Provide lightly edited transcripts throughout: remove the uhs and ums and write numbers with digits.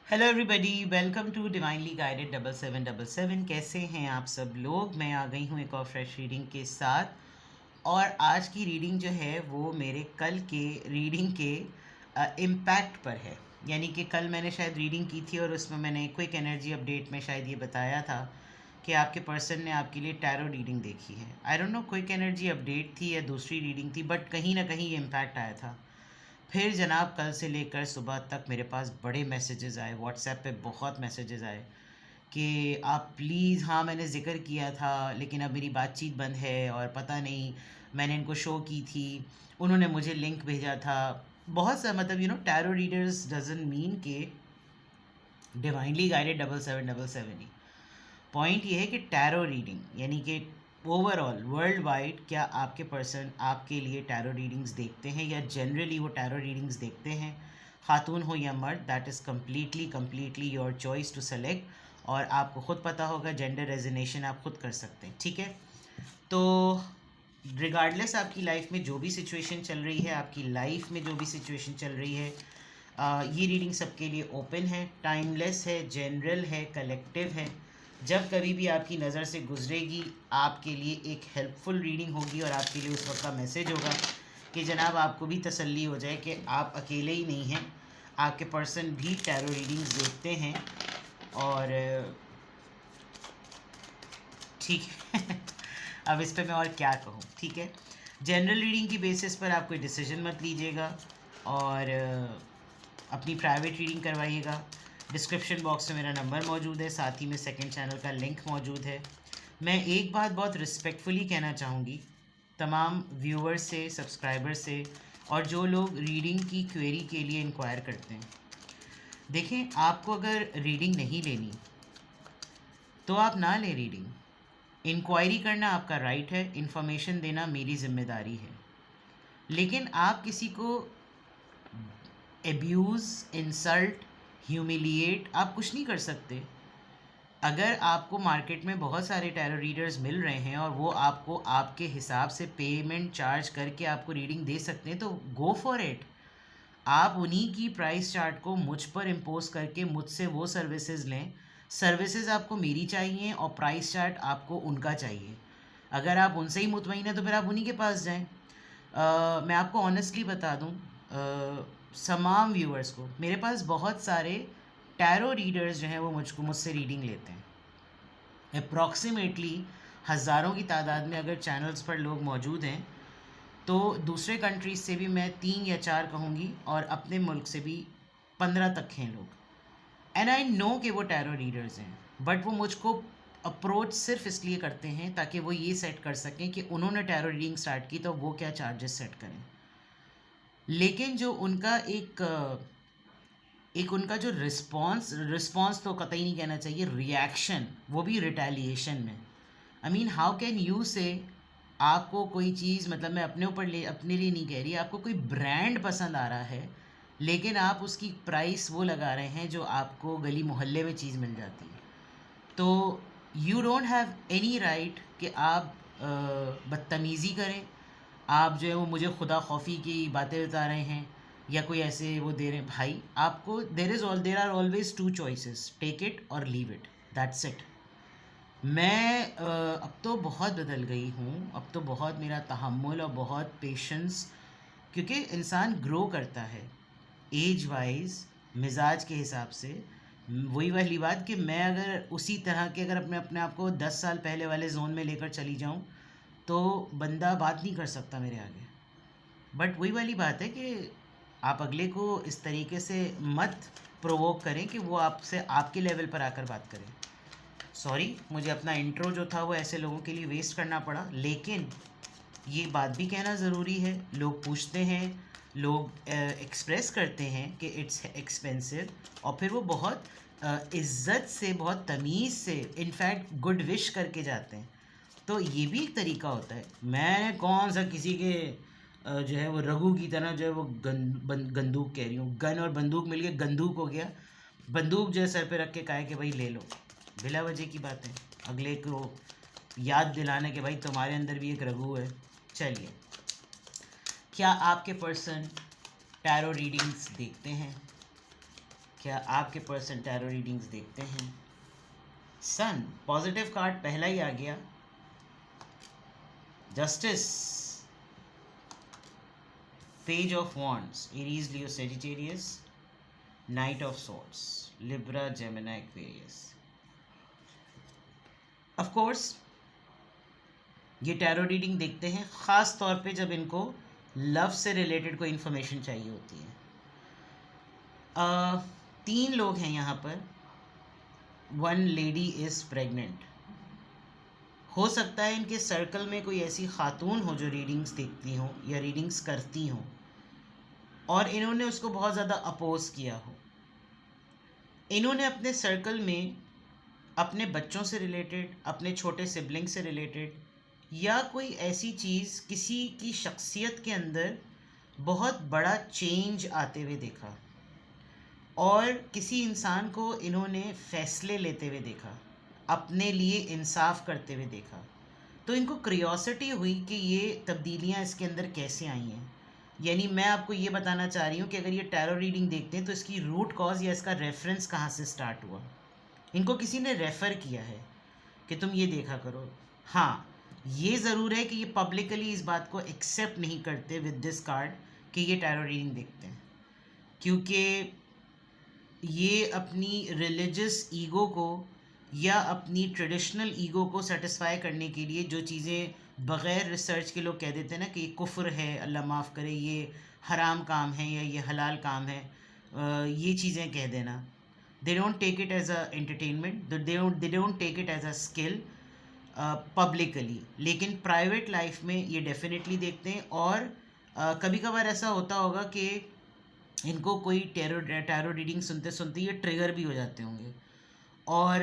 Hello everybody, welcome to divinely guided 7777। कैसे हैं आप सब लोग। मैं आ गई हूँ एक और फ्रेश रीडिंग के साथ। और आज की रीडिंग जो है वो मेरे कल के रीडिंग के इम्पैक्ट पर है। यानी कि कल मैंने शायद रीडिंग की थी और उसमें मैंने क्विक एनर्जी अपडेट में शायद ये बताया था कि आपके पर्सन ने आपके लिए टैरो रीडिंग देखी है। I don't know quick energy update थी या दूसरी रीडिंग थी, बट कहीं ना कहीं ये इम्पैक्ट आया था। फिर जनाब कल से लेकर सुबह तक मेरे पास बड़े मैसेजेस आए, व्हाट्सएप पे बहुत मैसेजेस आए कि आप प्लीज़, हाँ मैंने ज़िक्र किया था लेकिन अब मेरी बातचीत बंद है और पता नहीं, मैंने इनको शो की थी, उन्होंने मुझे लिंक भेजा था। बहुत सा मतलब टैरो रीडर्स डजंट मीन के डिवाइनली गाइडेड 7777 ही। पॉइंट ये है कि टैरो रीडिंग यानी कि ओवरऑल वर्ल्ड वाइड क्या आपके पर्सन आपके लिए टैरो रीडिंग्स देखते हैं या जनरली वो टैरो रीडिंग्स देखते हैं, खातून हो या मर्द, that is completely completely your choice to select. और आपको ख़ुद पता होगा, जेंडर रेजोनेशन आप खुद कर सकते हैं, ठीक है। तो रिगार्डलेस आपकी लाइफ में जो भी सिचुएशन चल रही है, आपकी लाइफ में जो भी सिचुएशन चल रही है, ये रीडिंग सबके लिए ओपन है, टाइमलेस है, जनरल है, कलेक्टिव है। जब कभी भी आपकी नज़र से गुजरेगी आपके लिए एक हेल्पफुल रीडिंग होगी और आपके लिए उस वक्त का मैसेज होगा कि जनाब आपको भी तसल्ली हो जाए कि आप अकेले ही नहीं हैं, आपके पर्सन भी टैरो रीडिंग्स देखते हैं। और ठीक है अब इस पे मैं और क्या कहूँ, ठीक है। जनरल रीडिंग की बेसिस पर आप कोई डिसीजन मत लीजिएगा और अपनी प्राइवेट रीडिंग करवाइएगा। डिस्क्रिप्शन बॉक्स में मेरा नंबर मौजूद है, साथ ही में सेकंड चैनल का लिंक मौजूद है। मैं एक बात बहुत रिस्पेक्टफुली कहना चाहूँगी तमाम व्यूअर्स से, सब्सक्राइबर्स से, और जो लोग रीडिंग की क्वेरी के लिए इंक्वायर करते हैं। देखें, आपको अगर रीडिंग नहीं लेनी तो आप ना लें रीडिंग। इंक्वायरी करना आपका राइट है, इन्फॉर्मेशन देना मेरी जिम्मेदारी है। लेकिन आप किसी को एब्यूज़, इंसल्ट, ह्यूमिलिएट आप कुछ नहीं कर सकते। अगर आपको मार्केट में बहुत सारे टैरो रीडर्स मिल रहे हैं और वो आपको आपके हिसाब से पेमेंट चार्ज करके आपको रीडिंग दे सकते हैं तो गो फॉर इट। आप उन्हीं की प्राइस चार्ट को मुझ पर इम्पोज करके मुझसे वो सर्विसेज लें। सर्विसेज आपको मेरी चाहिए और प्राइस चार्ट आपको उनका चाहिए। अगर आप उनसे ही मुतमईन हैं तो फिर आप उन्हीं के पास जाएं। मैं आपको ऑनेस्टली बता दूं, तमाम व्यूअर्स को, मेरे पास बहुत सारे टैरो रीडर्स जो हैं वो मुझसे रीडिंग लेते हैं। अप्रॉक्सीमेटली हज़ारों की तादाद में अगर चैनल्स पर लोग मौजूद हैं तो दूसरे कंट्रीज से भी मैं 3 या 4 कहूँगी और अपने मुल्क से भी 15 तक हैं लोग। एंड आई नो कि वो टैरो रीडर्स हैं, बट वो मुझको अप्रोच सिर्फ इसलिए करते हैं ताकि वो ये सेट कर सकें कि उन्होंने टैरो रीडिंग स्टार्ट की तो वो क्या चार्जेस सेट करें। लेकिन जो उनका एक उनका जो रिस्पॉन्स तो कतई नहीं कहना चाहिए, रिएक्शन, वो भी रिटेलिएशन में। I mean, how can you से आपको कोई चीज़, मतलब मैं अपने लिए नहीं कह रही, आपको कोई ब्रांड पसंद आ रहा है लेकिन आप उसकी प्राइस वो लगा रहे हैं जो आपको गली मोहल्ले में चीज़ मिल जाती है। तो you don't have any right कि आप बदतमीज़ी करें। आप जो है वो मुझे खुदा खौफी की बातें बता रहे हैं या कोई ऐसे वो दे रहे हैं। भाई, आपको there are always two choices, take it और लीव इट, दैट्स इट। मैं अब तो बहुत बदल गई हूँ, अब तो बहुत मेरा तहम्मुल और बहुत पेशेंस, क्योंकि इंसान ग्रो करता है एज वाइज, मिजाज के हिसाब से। वही वाली बात कि मैं अगर उसी तरह के, अगर अपने अपने आप को 10 साल पहले वाले जोन में लेकर चली जाऊँ तो बंदा बात नहीं कर सकता मेरे आगे। बट वही वाली बात है कि आप अगले को इस तरीके से मत प्रोवोक करें कि वो आपसे आपके लेवल पर आकर बात करें। सॉरी, मुझे अपना इंट्रो जो था वो ऐसे लोगों के लिए वेस्ट करना पड़ा, लेकिन ये बात भी कहना ज़रूरी है। लोग पूछते हैं, लोग एक्सप्रेस करते हैं कि इट्स एक्सपेंसिव, और फिर वो बहुत इज़्ज़त से, बहुत तमीज़ से, इनफैक्ट गुड विश करके जाते हैं। तो ये भी एक तरीका होता है। मैं कौन सा किसी के जो है वो रघु की तरह जो है वो गंदूक कह रही हूँ, गन और बंदूक मिल के गंदूक हो गया। बंदूक जो है सर पे रख के कहा कि भाई ले लो, बिला वजह की बात है, अगले को याद दिलाने के भाई तुम्हारे अंदर भी एक रघु है। चलिए, क्या आपके पर्सन टैरो रीडिंग्स देखते हैं? क्या आपके पर्सन टैरो रीडिंग्स देखते हैं? सन, पॉजिटिव कार्ड पहला ही आ गया। Justice, page of wands, Aries, Leo, Sagittarius, night of swords, Libra, Gemini, Aquarius. Of course ये टैरो रीडिंग देखते हैं ख़ास तौर पे जब इनको लव से रिलेटेड कोई इन्फॉर्मेशन चाहिए होती है। 3 लोग हैं यहाँ पर। 1 लेडी इज़ प्रेग्नेंट। हो सकता है इनके सर्कल में कोई ऐसी खातून हो जो रीडिंग्स देखती हो या रीडिंग्स करती हो और इन्होंने उसको बहुत ज़्यादा अपोज किया हो। इन्होंने अपने सर्कल में अपने बच्चों से रिलेटेड, अपने छोटे सिबलिंग से रिलेटेड या कोई ऐसी चीज़, किसी की शख्सियत के अंदर बहुत बड़ा चेंज आते हुए देखा और किसी इंसान को इन्होंने फ़ैसले लेते हुए देखा, अपने लिए इंसाफ करते हुए देखा। तो इनको क्यूरियोसिटी हुई कि ये तब्दीलियाँ इसके अंदर कैसे आई हैं। यानी मैं आपको ये बताना चाह रही हूँ कि अगर ये टैरो रीडिंग देखते हैं तो इसकी रूट कॉज या इसका रेफरेंस कहाँ से स्टार्ट हुआ। इनको किसी ने रेफ़र किया है कि तुम ये देखा करो। हाँ, ये ज़रूर है कि ये पब्लिकली इस बात को एक्सेप्ट नहीं करते विद दिस कार्ड कि ये टैरो रीडिंग देखते हैं, क्योंकि ये अपनी रिलीजियस ईगो को या अपनी ट्रेडिशनल ईगो को सेटिस्फाई करने के लिए जो चीज़ें बग़ैर रिसर्च के लोग कह देते हैं ना कि ये कुफ्र है, अल्लाह माफ़ करे, ये हराम काम है या ये हलाल काम है, ये चीज़ें कह देना। They don't take it as a entertainment, they don't take it as a skill publicly, लेकिन प्राइवेट लाइफ में ये डेफिनेटली देखते हैं। और कभी कभार ऐसा होता होगा कि इनको कोई टैरो रीडिंग सुनते सुनते ये ट्रिगर भी हो जाते होंगे और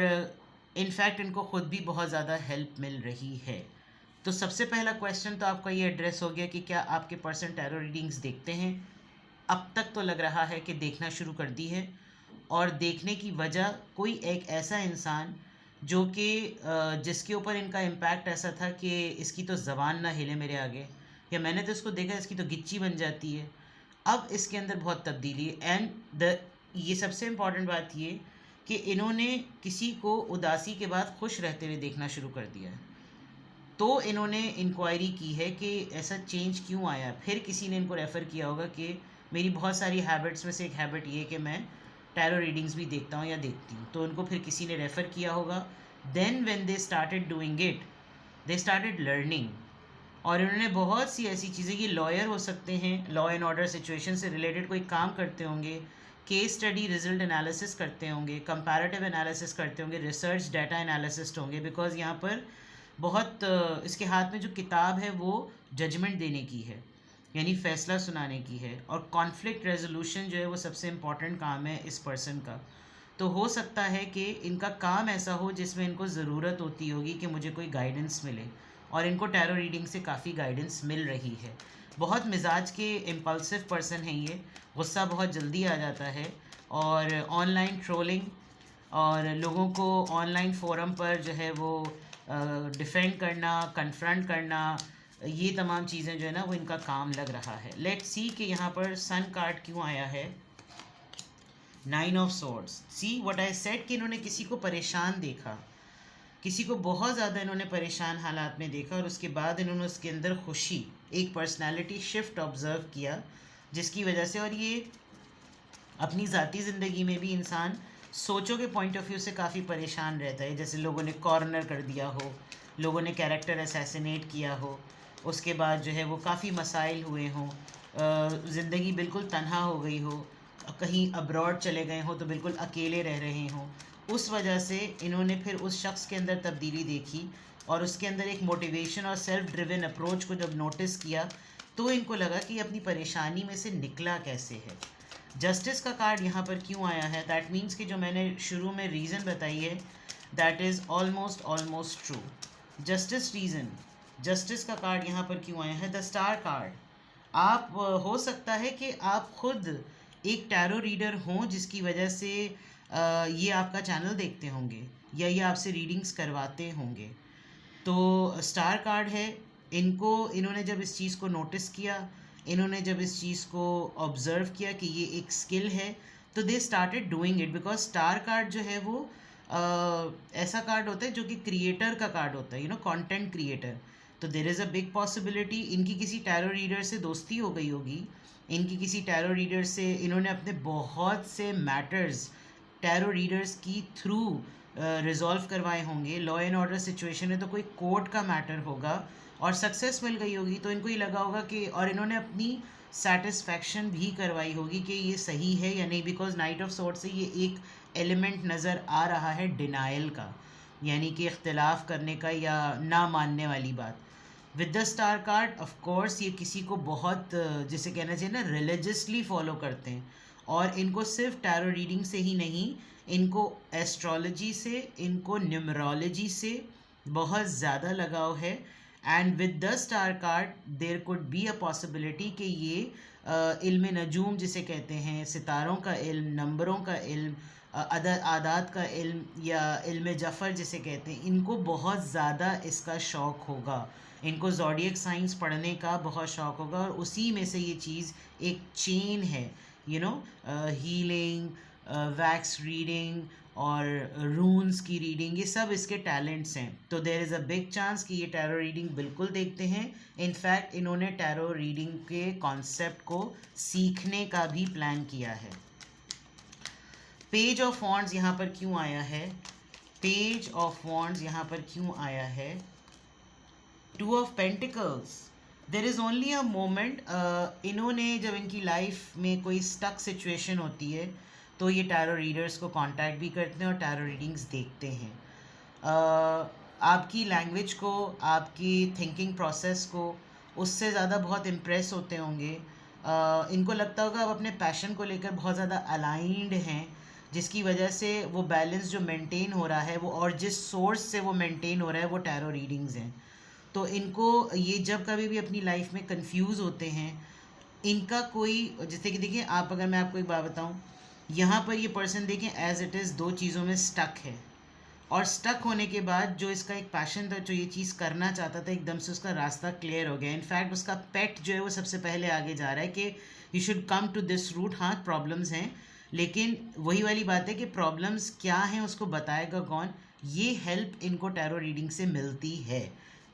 इनफैक्ट इनको ख़ुद भी बहुत ज़्यादा हेल्प मिल रही है। तो सबसे पहला क्वेश्चन तो आपका ये एड्रेस हो गया कि क्या आपके पर्सन टैरो रीडिंग्स देखते हैं। अब तक तो लग रहा है कि देखना शुरू कर दी है, और देखने की वजह कोई एक ऐसा इंसान जो कि जिसके ऊपर इनका इम्पैक्ट ऐसा था कि इसकी तो ज़बान ना हिले मेरे आगे, या मैंने तो इसको देखा इसकी तो गिच्ची बन जाती है। अब इसके अंदर बहुत तब्दीली है। एंड ये सबसे इम्पॉर्टेंट बात ये कि इन्होंने किसी को उदासी के बाद खुश रहते हुए देखना शुरू कर दिया है। तो इन्होंने इंक्वायरी की है कि ऐसा चेंज क्यों आया। फिर किसी ने इनको रेफ़र किया होगा कि मेरी बहुत सारी हैबिट्स में से एक हैबिट ये है कि मैं टैरो रीडिंग्स भी देखता हूँ या देखती हूँ, तो उनको फिर किसी ने रेफ़र किया होगा। Then when they started doing it, they started learning, और इन्होंने बहुत सी ऐसी चीज़ें, ये लॉयर हो सकते हैं, लॉ एंड ऑर्डर सिचुएशन से रिलेटेड कोई काम करते होंगे, केस स्टडी रिजल्ट एनालिसिस करते होंगे, कंपैरेटिव एनालिसिस करते होंगे, रिसर्च डाटा एनालिसिस्ट होंगे, बिकॉज यहाँ पर बहुत इसके हाथ में जो किताब है वो जजमेंट देने की है, यानी फ़ैसला सुनाने की है। और कॉन्फ्लिक्ट रेजोल्यूशन जो है वो सबसे इम्पॉर्टेंट काम है इस पर्सन का। तो हो सकता है कि इनका काम ऐसा हो जिसमें इनको ज़रूरत होती होगी कि मुझे कोई गाइडेंस मिले, और इनको टैरो रीडिंग से काफ़ी गाइडेंस मिल रही है। बहुत मिजाज के इम्पल्सिव पर्सन हैं ये, गुस्सा बहुत जल्दी आ जाता है, और ऑनलाइन ट्रोलिंग और लोगों को ऑनलाइन फोरम पर जो है वो डिफेंड करना, कन्फ्रंट करना, ये तमाम चीज़ें जो है ना वो इनका काम लग रहा है। लेट्स सी कि यहाँ पर सन कार्ड क्यों आया है। 9 of swords. See what I said कि इन्होंने किसी को परेशान देखा, किसी को बहुत ज़्यादा इन्होंने परेशान हालात में देखा, और उसके बाद इन्होंने उसके अंदर खुशी, एक पर्सनालिटी शिफ्ट ऑब्ज़र्व किया, जिसकी वजह से, और ये अपनी ज़ाती ज़िंदगी में भी इंसान सोचों के पॉइंट ऑफ व्यू से काफ़ी परेशान रहता है। जैसे लोगों ने कॉर्नर कर दिया हो, लोगों ने कैरेक्टर असैसिनेट किया हो, उसके बाद जो है वो काफ़ी मसाइल हुए हों, ज़िंदगी बिल्कुल तन्हा हो गई हो, कहीं अब्रॉड चले गए हों तो बिल्कुल अकेले रह रहे हों। उस वजह से इन्होंने फिर उस शख्स के अंदर तब्दीली देखी और उसके अंदर एक मोटिवेशन और सेल्फ ड्रिवन अप्रोच को जब नोटिस किया तो इनको लगा कि अपनी परेशानी में से निकला कैसे है। जस्टिस का कार्ड यहाँ पर क्यों आया है, दैट मीन्स कि जो मैंने शुरू में रीज़न बताई है that is almost true. Justice reason, justice का कार्ड यहाँ पर क्यों आया है। द स्टार कार्ड, आप हो सकता है कि आप खुद एक टैरो रीडर हों जिसकी वजह से ये आपका चैनल देखते होंगे या ये आपसे रीडिंग्स करवाते होंगे। तो स्टार कार्ड है, इन्होंने जब इस चीज़ को नोटिस किया, इन्होंने जब इस चीज़ को ऑब्ज़र्व किया कि ये एक स्किल है, तो दे started doing it because star card जो है वो ऐसा कार्ड होता है जो कि क्रिएटर का कार्ड होता है, कंटेंट क्रिएटर। तो there is a big possibility इनकी किसी टैरो रीडर से दोस्ती हो गई होगी, इनकी किसी टैरो रीडर से इन्होंने अपने बहुत से मैटर्स टैरो रीडर्स की थ्रू रिजॉल्व करवाए होंगे। लॉ एंड ऑर्डर सिचुएशन में तो कोई कोर्ट का मैटर होगा और सक्सेस मिल गई होगी, तो इनको ये लगा होगा कि, और इन्होंने अपनी सेटिस्फैक्शन भी करवाई होगी कि ये सही है या नहीं, बिकॉज नाइट ऑफ सॉर्ट से ये एक एलिमेंट नज़र आ रहा है डिनाइल का, यानी कि इख्तिलाफ करने का या ना मानने वाली बात। With the star card of course ये किसी को बहुत जिसे कहना चाहिए ना रिलीजियसली फॉलो करते हैं, और इनको सिर्फ टैरो रीडिंग से ही नहीं, इनको एस्ट्रोलॉजी से, इनको न्यूमरोलॉजी से बहुत ज़्यादा लगाव है। And with the star card there could be a possibility कि ये इल्म नजूम जिसे कहते हैं, सितारों का इल्म, नंबरों का इल्म, आदात का इल्म या इल्म जफ़र जिसे कहते हैं, इनको बहुत ज़्यादा इसका शौक़ होगा, इनको ज़ोडिएक साइंस पढ़ने का बहुत शौक़ होगा, और उसी में से ये चीज़ एक चेन है, हीलिंग, वैक्स रीडिंग और रून्स की रीडिंग, ये सब इसके टैलेंट्स हैं। तो there is a big chance कि ये टैरो रीडिंग बिल्कुल देखते हैं। इनफैक्ट इन्होंने टैरो रीडिंग के कॉन्सेप्ट को सीखने का भी प्लान किया है। पेज ऑफ वॉन्ड्स यहाँ पर क्यों आया है? पेज ऑफ वॉन्ड्स यहाँ पर क्यों आया है? Two of pentacles, there is only a moment, इन्होंने जब इनकी लाइफ में कोई स्टक सिचुएशन होती है तो ये टैरो रीडर्स को कांटेक्ट भी करते हैं और टैरो रीडिंग्स देखते हैं। आपकी लैंग्वेज को, आपकी थिंकिंग प्रोसेस को उससे ज़्यादा बहुत इम्प्रेस होते होंगे। इनको लगता होगा आप अपने पैशन को लेकर बहुत ज़्यादा अलाइंड हैं, जिसकी वजह से वो बैलेंस जो मेंटेन हो रहा है वो, और जिस सोर्स से वो मेंटेन हो रहा है वो टैरो रीडिंग्स हैं। तो इनको ये जब कभी भी अपनी लाइफ में कंफ्यूज होते हैं, इनका कोई, जैसे कि देखिए आप, अगर मैं आपको एक बात बताऊं, यहाँ पर ये पर्सन देखें एज इट इज़ दो चीज़ों में स्टक है, और स्टक होने के बाद जो इसका एक पैशन था, जो ये चीज़ करना चाहता था, एकदम से उसका रास्ता क्लियर हो गया। इनफैक्ट उसका पेट जो है वो सबसे पहले आगे जा रहा है कि you should come to this route. हाँ प्रॉब्लम्स हैं, लेकिन वही वाली बात है कि प्रॉब्लम्स क्या हैं उसको बताएगा कौन, ये हेल्प इनको टैरो रीडिंग से मिलती है।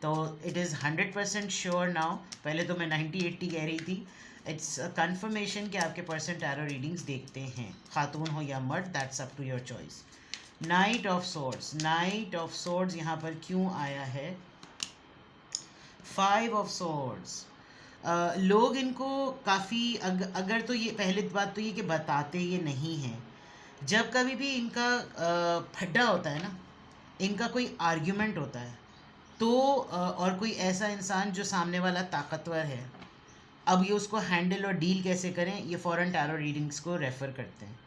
तो इट इज़ 100% श्योर नाउ, पहले तो मैं 90-80 कह रही थी, इट्स कन्फर्मेशन कि आपके पर्सन टैरो रीडिंग्स देखते हैं, खातून हो या मर्द, that's up to your choice. Knight of swords, knight of swords यहाँ पर क्यों आया है? 5 ऑफ सोर्ड्स, लोग इनको काफ़ी अगर तो ये पहली बात तो ये कि बताते ये नहीं हैं। जब कभी भी इनका फड्डा होता है ना, इनका कोई आर्ग्यूमेंट होता है, तो और कोई ऐसा इंसान जो सामने वाला ताकतवर है, अब ये उसको हैंडल और डील कैसे करें, ये फ़ौरन टैरो रीडिंग्स को रेफ़र करते हैं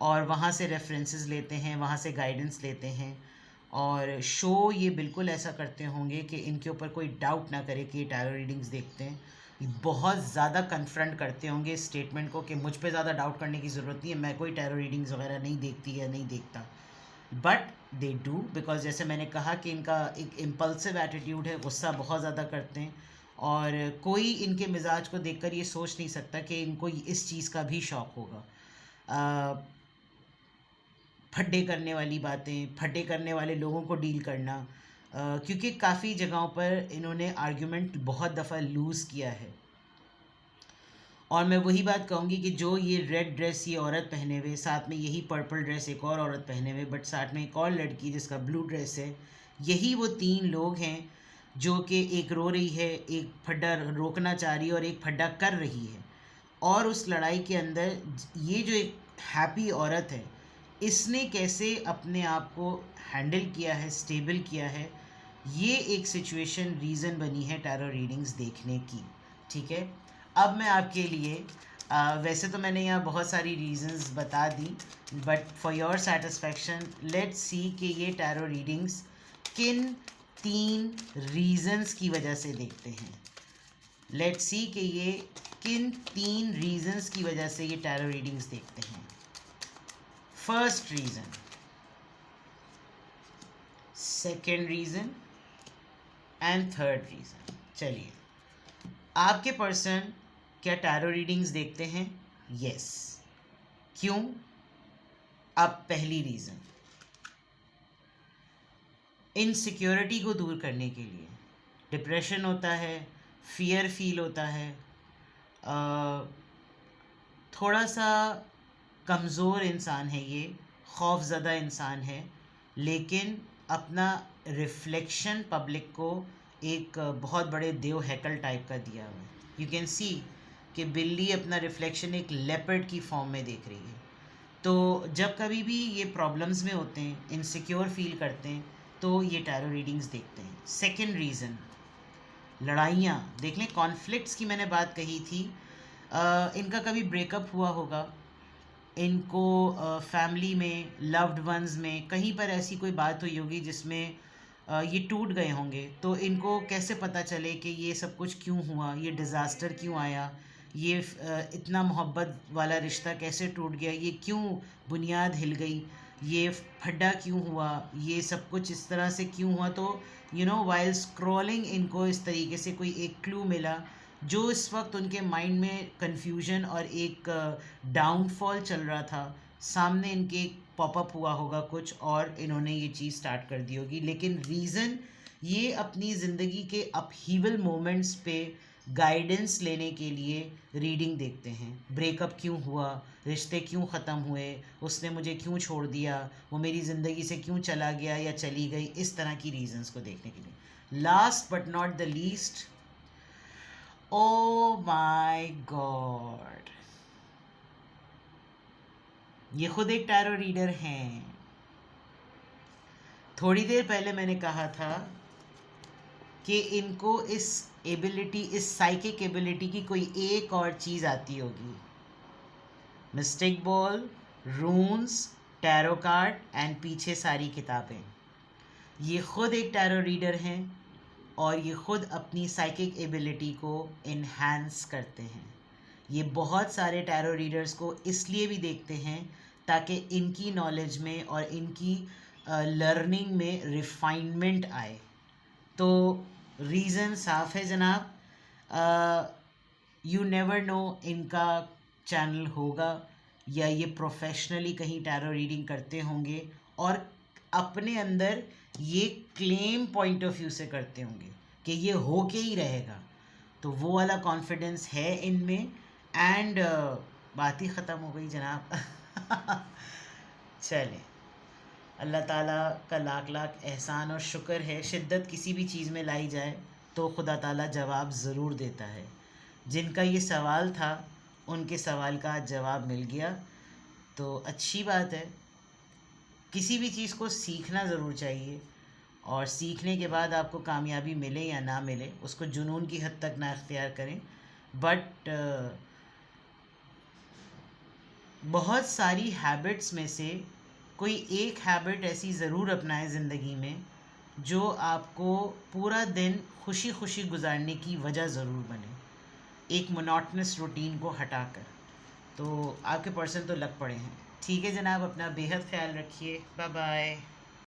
और वहाँ से रेफरेंसेस लेते हैं, वहाँ से गाइडेंस लेते हैं, और शो ये बिल्कुल ऐसा करते होंगे कि इनके ऊपर कोई डाउट ना करे कि ये टैरो रीडिंग्स देखते हैं। ये बहुत ज़्यादा कन्फ्रंट करते होंगे इस स्टेटमेंट को कि मुझ पे ज़्यादा डाउट करने की ज़रूरत नहीं है, मैं कोई टैरो रीडिंग्स वगैरह नहीं देखती या नहीं देखता। बट दे डू, बिकॉज जैसे मैंने कहा कि इनका एक इम्पल्सिव एटीट्यूड है, गुस्सा बहुत ज़्यादा करते हैं, और कोई इनके मिजाज को देखकर ये सोच नहीं सकता कि इनको इस चीज़ का भी शौक़ होगा। फड्डे करने वाली बातें, फड्डे करने वाले लोगों को डील करना, क्योंकि काफ़ी जगहों पर इन्होंने आर्ग्यूमेंट बहुत दफ़ा लूज़ किया है। और मैं वही बात कहूँगी कि जो ये रेड ड्रेस ये औरत पहने हुए, साथ में यही पर्पल ड्रेस एक और औरत पहने हुए, बट साथ में एक और लड़की जिसका ब्लू ड्रेस है, यही वो 3 लोग हैं जो कि एक रो रही है, एक फड्डा रोकना चाह रही है और एक फड्डा कर रही है। और उस लड़ाई के अंदर ये जो एक हैप्पी औरत है, इसने कैसे अपने आप को हैंडल किया है, स्टेबल किया है, ये एक सिचुएशन रीज़न बनी है टैरो रीडिंग्स देखने की। ठीक है, अब मैं आपके लिए वैसे तो मैंने यहाँ बहुत सारी रीज़न्स बता दी, but for your satisfaction let's see कि ये टैरो रीडिंग्स किन 3 रीज़न्स की वजह से देखते हैं। लेट्स सी कि ये किन 3 रीज़न्स की वजह से ये टैरो रीडिंग्स देखते हैं। First reason, second reason and third reason. चलिए, आपके पर्सन क्या टैरो रीडिंग्स देखते हैं? यस। क्यों? अब पहली रीज़न, इनसिक्योरिटी को दूर करने के लिए। डिप्रेशन होता है, फियर फील होता है, थोड़ा सा कमज़ोर इंसान है ये, खौफज़दा इंसान है, लेकिन अपना रिफ्लेक्शन पब्लिक को एक बहुत बड़े देव हैकल टाइप का दिया हुआ है। यू कैन सी कि बिल्ली अपना रिफ्लेक्शन एक लेपर्ड की फॉर्म में देख रही है। तो जब कभी भी ये प्रॉब्लम्स में होते हैं, इनसिक्योर फील करते हैं, तो ये टैरो रीडिंग्स देखते हैं। सेकंड रीज़न, लड़ाइयाँ देख लें, कॉन्फ्लिक्ट्स की मैंने बात कही थी। इनका कभी ब्रेकअप हुआ होगा, इनको फैमिली में, लव्ड वंस में कहीं पर ऐसी कोई बात हुई होगी जिसमें ये टूट गए होंगे। तो इनको कैसे पता चले कि ये सब कुछ क्यों हुआ, ये डिज़ास्टर क्यों आया, ये इतना मोहब्बत वाला रिश्ता कैसे टूट गया, ये क्यों बुनियाद हिल गई, ये फड्डा क्यों हुआ, ये सब कुछ इस तरह से क्यों हुआ। तो वाइल स्क्रॉलिंग इनको इस तरीके से कोई एक क्लू मिला जो इस वक्त उनके माइंड में कन्फ्यूजन और एक डाउनफॉल चल रहा था। सामने इनके एक पॉपअप हुआ होगा कुछ और इन्होंने ये चीज़ स्टार्ट कर दी होगी। लेकिन रीज़न ये अपनी ज़िंदगी के अपहीवल मोमेंट्स पे गाइडेंस लेने के लिए रीडिंग देखते हैं। ब्रेकअप क्यों हुआ, रिश्ते क्यों ख़त्म हुए, उसने मुझे क्यों छोड़ दिया, वो मेरी ज़िंदगी से क्यों चला गया या चली गई, इस तरह की रीज़न्स को देखने के लिए। Last but not the least, oh my God, ये खुद एक टैरो रीडर हैं। थोड़ी देर पहले मैंने कहा था कि इनको इस एबिलिटी, इस साइकिक एबिलिटी की कोई एक और चीज़ आती होगी। Mistake ball, रून्स, tarot card and पीछे सारी किताबें। ये खुद एक टैरो रीडर हैं और ये खुद अपनी साइकिक एबिलिटी को इन्हांस करते हैं। ये बहुत सारे टैरो रीडर्स को इसलिए भी देखते हैं ताकि इनकी नॉलेज में और इनकी लर्निंग में रिफाइनमेंट आए। तो रीज़न साफ है जनाब, यू नेवर नो इनका चैनल होगा या ये प्रोफेशनली कहीं टैरो रीडिंग करते होंगे और अपने अंदर ये क्लेम पॉइंट ऑफ व्यू से करते होंगे कि ये हो के ही रहेगा। तो वो वाला कॉन्फिडेंस है इनमें एंड बात ही ख़त्म हो गई जनाब। चलें, अल्लाह ताला का लाख लाख एहसान और शुक्र है, शिद्दत किसी भी चीज़ में लाई जाए तो खुदा ताला जवाब ज़रूर देता है। जिनका ये सवाल था उनके सवाल का जवाब मिल गया, तो अच्छी बात है। किसी भी चीज़ को सीखना ज़रूर चाहिए और सीखने के बाद आपको कामयाबी मिले या ना मिले उसको जुनून की हद तक ना इख्तियार करें। बट बहुत सारी हैबिट्स में से कोई एक हैबिट ऐसी ज़रूर अपनाएं ज़िंदगी में जो आपको पूरा दिन खुशी खुशी गुजारने की वजह ज़रूर बने, एक मोनोटनस रूटीन को हटाकर। तो आपके पर्सन तो लग पड़े हैं। ठीक है जनाब, अपना बेहद ख्याल रखिए। Bye bye.